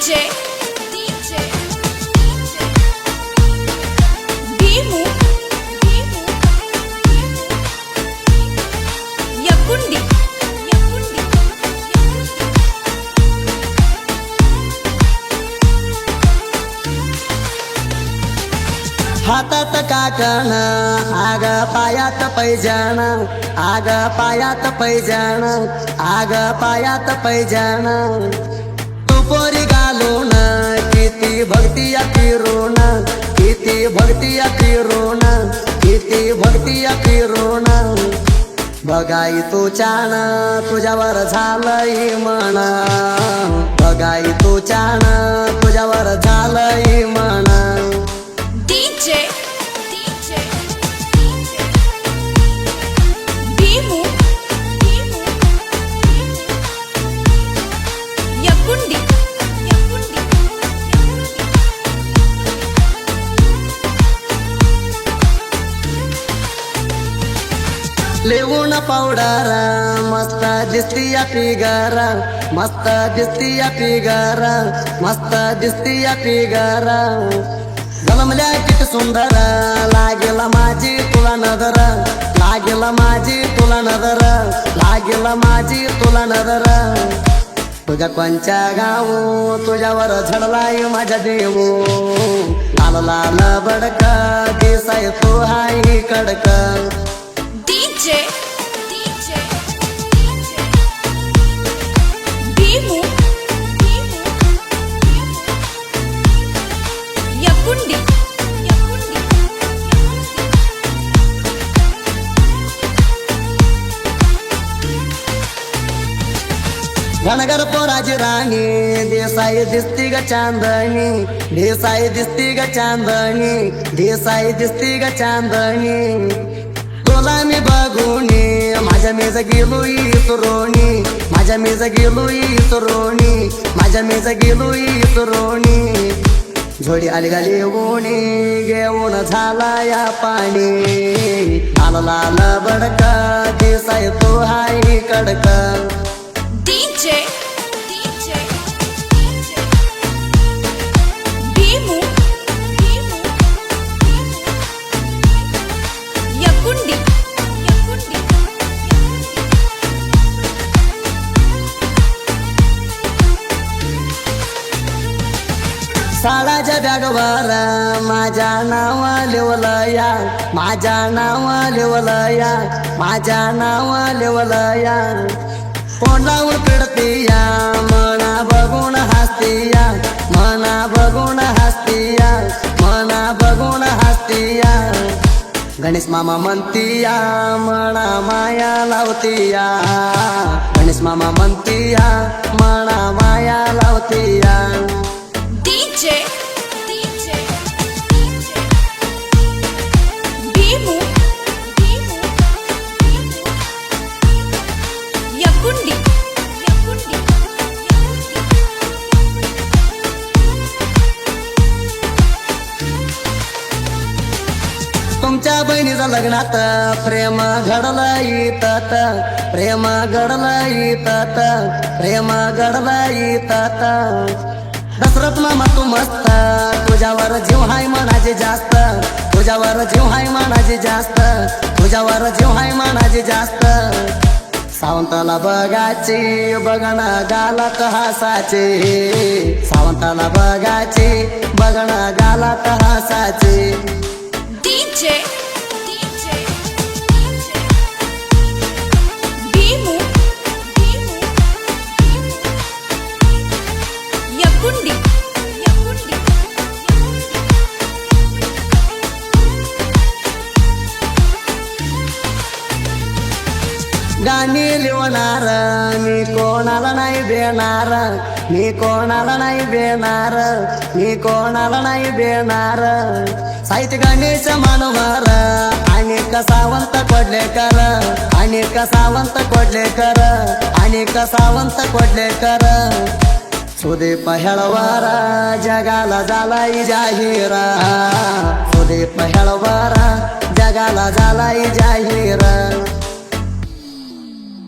DJ DJ Bimu Yakundi हातात काकण आग पायात पैजण आग पायात पैजण आग पायात पैजण तू पोरी घालून किती भक्ती फिरून किती भक्ती फिरून किती भक्ती फिरून बघाई तू छान तुझ्यावर झालंय मन बघाई तू छान तुझ्यावर झालंय मन DJ DJ Bimu Yakundi लेवून पावडर मस्त दिसतीया फिगर मस्त दिसतीया फिगर मस्त दिसतीया फिगर गलमल्या किती सुंदर लागेल माझी तुला नजर लागेल माझी तुला नजर लागेल माझी तुला नजर तुझ्या कोणच्या गावू तुझ्यावर झडलाय माझ्या देऊ लाल लाल बडक दिसाय तू हाय कडक DJ DJ Bimu Yakundi घनगर पोराची राणी देसाई दिसती ग चांदणी देसाई दिसती ग चांदणी देसाई दिसती ग चांदणी तुला मी बघूनी माझ्या मेज गेलोई सुरोणी माझ्या मेज गेलोई सुरोणी माझ्या मेज गेलोई सुरोणी झोडी आली गाली ओणी घेऊन झाला या पाणी लाल लाल बडका देसाई तो हाय कडक DJ DJ Bimu Yakundi साडाच्या बॅगवर माझ्या नाव लिवलया माझ्या नाव लिवलया माझ्या नाव लिवलया तोंडावर पिडतीया मना बघून हसतीया मना बघून हसतीया मना बघून हसतीया गणेश मामा म्हणतीया मना माया लावतीया गणेश मामा म्हणतीया मना माया लावतीया DJ DJ Bimu Yakundi तुमच्या बहिणीचं लग्नात प्रेम घडलं येतात प्रेम घडलं येतात प्रेम घडलं येतात दशरथ मामा तू मस्त तुझ्यावर जीव हाय मनाचे जास्त तुझ्यावर जीव हाय मनाचे जास्त तुझ्यावर जीव हाय मनाचे जास्त सावंताला बघायची बघणा गालात हसाचे सावंताला बघायची बघणा गालात हसाचे DJ DJ Bimu Yakundi गाणी लिवणार मी कोणाला नाही देणार मी कोणाला नाही देणार मी कोणाला नाही देणार साहित्य गणेश मनोहर आणि सावंत कोडलेकर आणि सावंत कोडलेकर आणि सावंत कोडलेकर सुदीप हेळवारा जगाला झालाय जाहीर सुदीप हेळवारा जगाला झालाय जाहीर